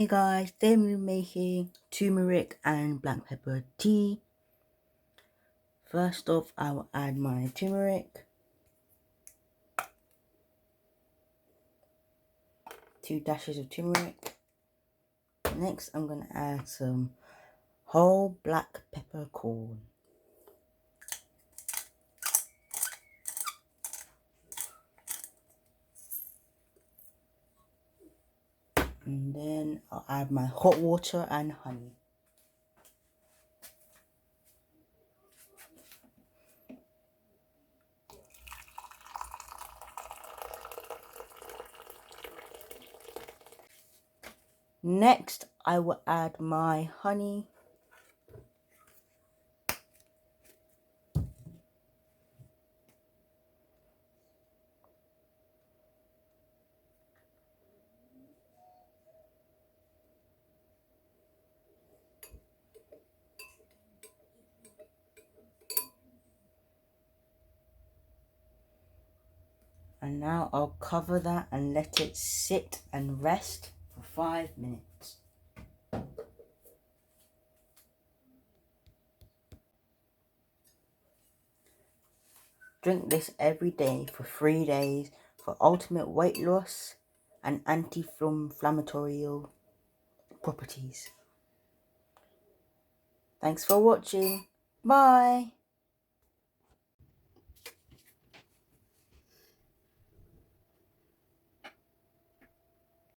Hey guys, today we're making turmeric and black pepper tea. First off, I will add my turmeric, 2 dashes of turmeric. Next, I'm going to add some whole black peppercorn. And then I'll add my hot water and honey. Next, I will add my honey. And now I'll cover that and let it sit and rest for 5 minutes. Drink this every day for 3 days for ultimate weight loss and anti-inflammatory properties. Thanks for watching. Bye.